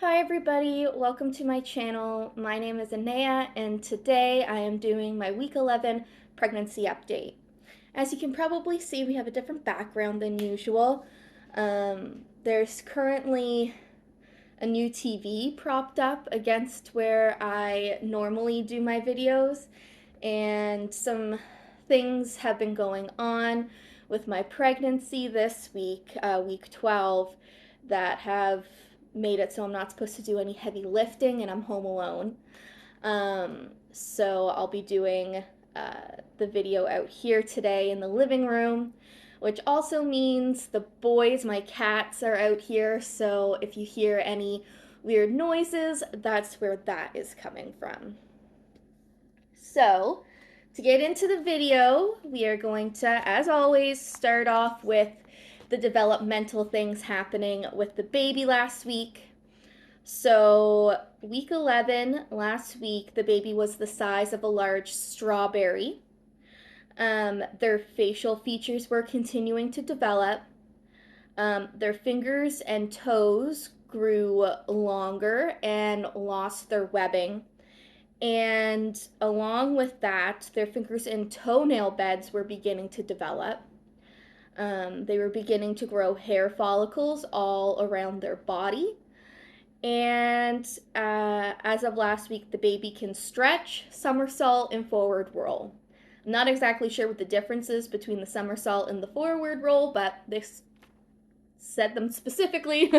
Hi everybody, welcome to my channel. My name is Anea and today I am doing my week 11 pregnancy update. As you can probably see, we have a different background than usual. There's currently a new TV propped up against where I normally do my videos, and some things have been going on with my pregnancy this week, week 12, that have made it so I'm not supposed to do any heavy lifting and I'm home alone. So I'll be doing the video out here today in the living room, which also means the boys, my cats, are out here. So if you hear any weird noises, that's where that is coming from. So, to get into the video, we are going to, as always, start off with the developmental things happening with the baby last week. So, week 11, last week, the baby was the size of a large strawberry. Their facial features were continuing to develop. Their fingers and toes grew longer and lost their webbing. And along with that, their fingers and toenail beds were beginning to develop. They were beginning to grow hair follicles all around their body. And as of last week, the baby can stretch, somersault, and forward roll. I'm not exactly sure what the difference is between the somersault and the forward roll, but this said them specifically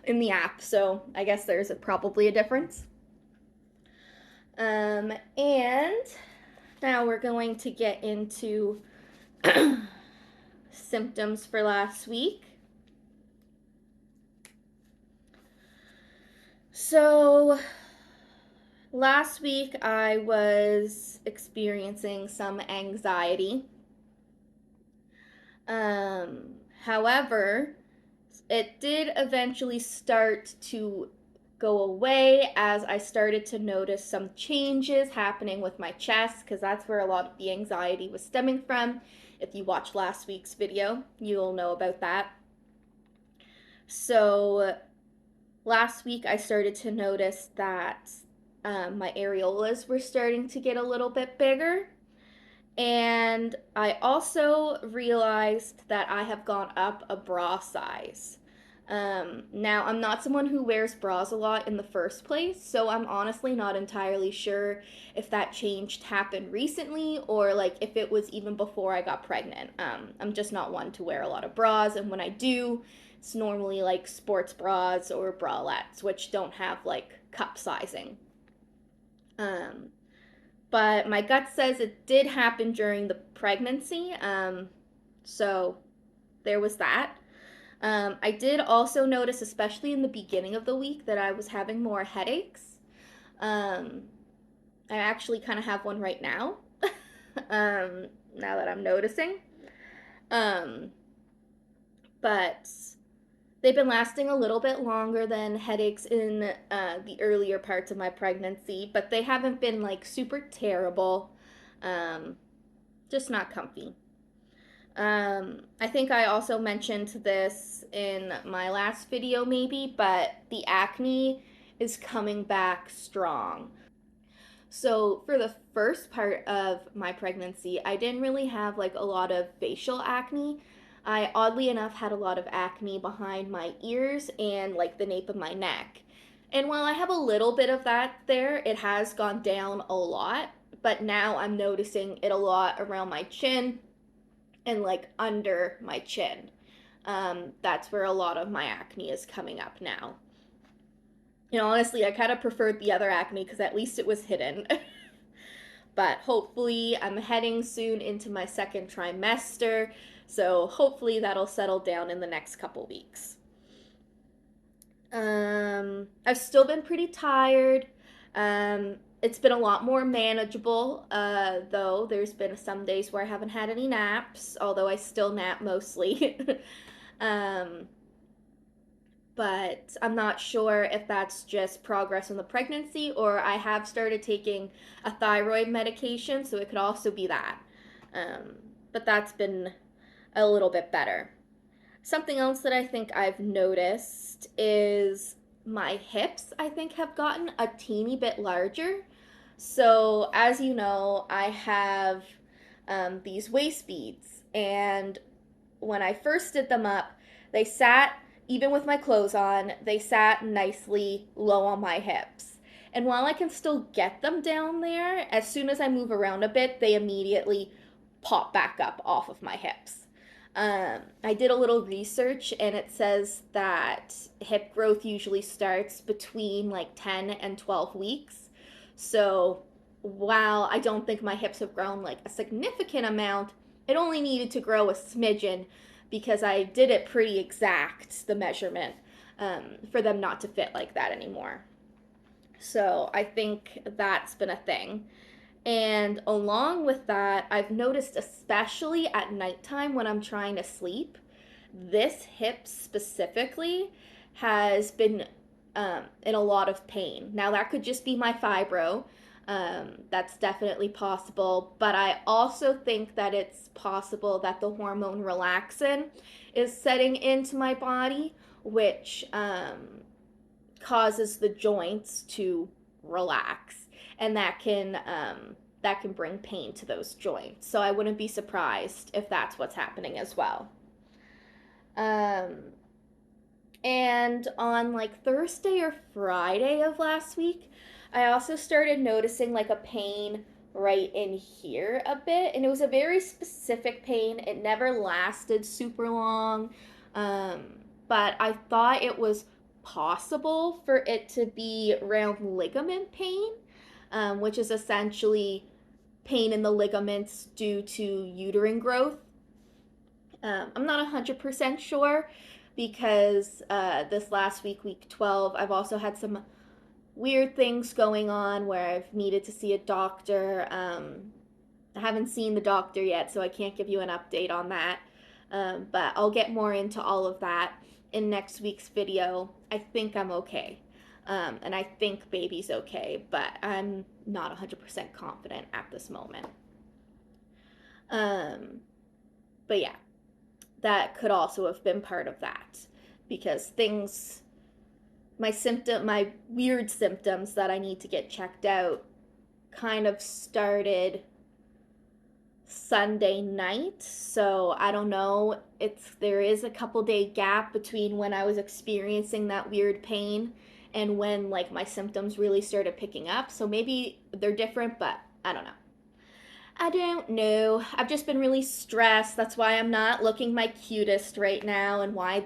in the app, so I guess there's probably a difference. And now we're going to get into symptoms for last week. So, last week I was experiencing some anxiety. However, it did eventually start to go away as I started to notice some changes happening with my chest, because that's where a lot of the anxiety was stemming from. If you watched last week's video, you'll know about that. So last week I started to notice that my areolas were starting to get a little bit bigger. And I also realized that I have gone up a bra size. Now, I'm not someone who wears bras a lot in the first place, so I'm honestly not entirely sure if that change happened recently or like if it was even before I got pregnant. I'm just not one to wear a lot of bras, and when I do, it's normally like sports bras or bralettes, which don't have like cup sizing. Um, but my gut says it did happen during the pregnancy, so there was that. I did also notice, especially in the beginning of the week, that I was having more headaches. Um, I actually kind of have one right now, now that I'm noticing. Um, but they've been lasting a little bit longer than headaches in the earlier parts of my pregnancy, but they haven't been like super terrible. Um, just not comfy. I think I also mentioned this in my last video, maybe, but the acne is coming back strong. So, for the first part of my pregnancy, I didn't really have like a lot of facial acne. I oddly enough had a lot of acne behind my ears and like the nape of my neck. And while I have a little bit of that there, it has gone down a lot. But now I'm noticing it a lot around my chin and like under my chin. That's where a lot of my acne is coming up now. You know, honestly, I kind of preferred the other acne because at least it was hidden. But hopefully, I'm heading soon into my second trimester, so hopefully that'll settle down in the next couple weeks. I've still been pretty tired. It's been a lot more manageable, though. There's been some days where I haven't had any naps, although I still nap mostly. um, but I'm not sure if that's just progress in the pregnancy or I have started taking a thyroid medication, so it could also be that. Um, but that's been a little bit better. Something else that I think I've noticed is my hips, I think, have gotten a teeny bit larger. So, as you know, I have these waist beads, and when I first did them up, they sat, even with my clothes on, they sat nicely low on my hips. And while I can still get them down there, as soon as I move around a bit, they immediately pop back up off of my hips. I did a little research and it says that hip growth usually starts between like 10 and 12 weeks. So while I don't think my hips have grown like a significant amount, it only needed to grow a smidgen because I did it pretty exact, the measurement, for them not to fit like that anymore. So I think that's been a thing. And along with that, I've noticed, especially at nighttime when I'm trying to sleep, this hip specifically has been in a lot of pain. Now, that could just be my fibro. That's definitely possible. But I also think that it's possible that the hormone relaxin is setting into my body, which causes the joints to relax, and that can bring pain to those joints. So I wouldn't be surprised if that's what's happening as well. Um, and on like Thursday or Friday of last week, I also started noticing like a pain right in here a bit. And it was a very specific pain. It never lasted super long. Um, but I thought it was possible for it to be round ligament pain, which is essentially pain in the ligaments due to uterine growth. I'm not 100% sure because this last week, week 12, I've also had some weird things going on where I've needed to see a doctor. I haven't seen the doctor yet, so I can't give you an update on that. But I'll get more into all of that in next week's video. I think I'm okay. And I think baby's okay, but I'm not 100% confident at this moment. Um, but yeah, that could also have been part of that because my weird symptoms that I need to get checked out kind of started Sunday night. So I don't know, there is a couple day gap between when I was experiencing that weird pain and when like my symptoms really started picking up. So maybe they're different, but I don't know. I don't know. I've just been really stressed. That's why I'm not looking my cutest right now and why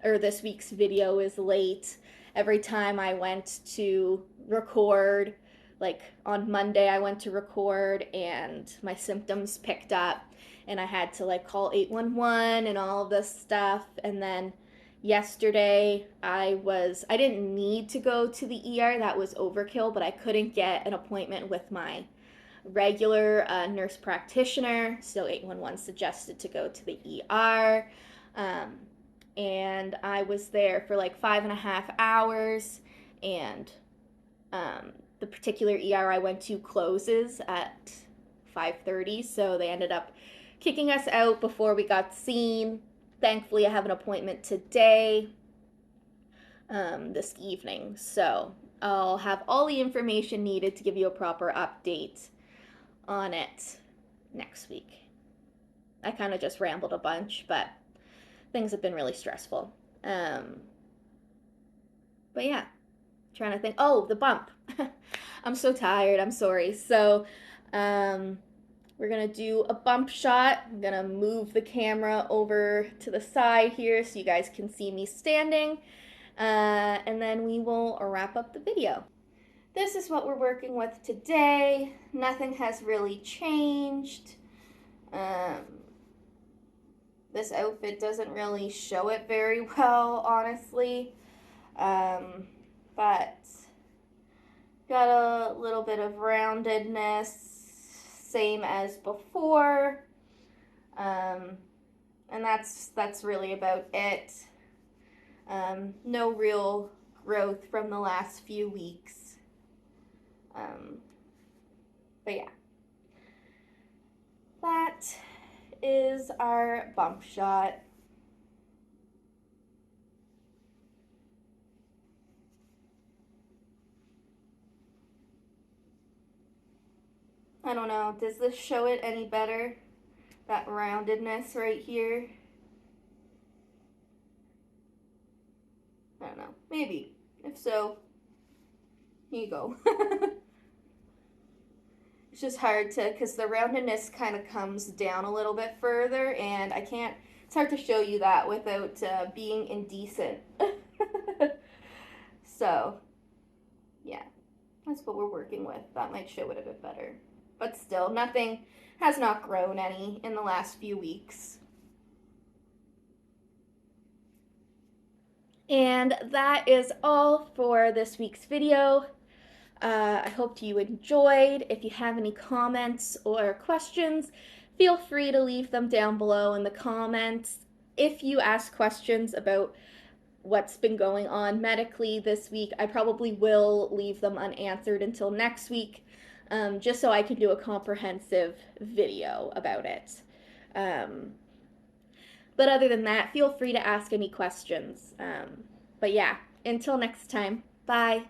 this week's video is late. Every time I went to record, like on Monday, I went to record and my symptoms picked up and I had to like call 811 and all of this stuff. And then yesterday, I didn't need to go to the ER. That was overkill, but I couldn't get an appointment with my regular nurse practitioner, so 811 suggested to go to the ER. Um, and I was there for like 5.5 hours, and the particular ER I went to closes at 5:30, so they ended up kicking us out before we got seen. Thankfully, I have an appointment today, this evening, so I'll have all the information needed to give you a proper update on it next week. I kind of just rambled a bunch, but things have been really stressful. But yeah, trying to think. Oh, the bump. I'm so tired. I'm sorry. So, we're gonna do a bump shot. I'm gonna move the camera over to the side here so you guys can see me standing. And then we will wrap up the video. This is what we're working with today. Nothing has really changed. Um, this outfit doesn't really show it very well, honestly. But got a little bit of roundedness, same as before. And that's really about it. No real growth from the last few weeks. But yeah, that is our bump shot. I don't know, does this show it any better? That roundedness right here? I don't know, maybe. If so, here you go. It's just hard to, because the roundedness kind of comes down a little bit further, and I can't, it's hard to show you that without being indecent. So, yeah, that's what we're working with. That might show it a bit better. But still, nothing has not grown any in the last few weeks. And that is all for this week's video. I hope you enjoyed. If you have any comments or questions, feel free to leave them down below in the comments. If you ask questions about what's been going on medically this week, I probably will leave them unanswered until next week, just so I can do a comprehensive video about it. But other than that, feel free to ask any questions. But yeah, until next time, bye.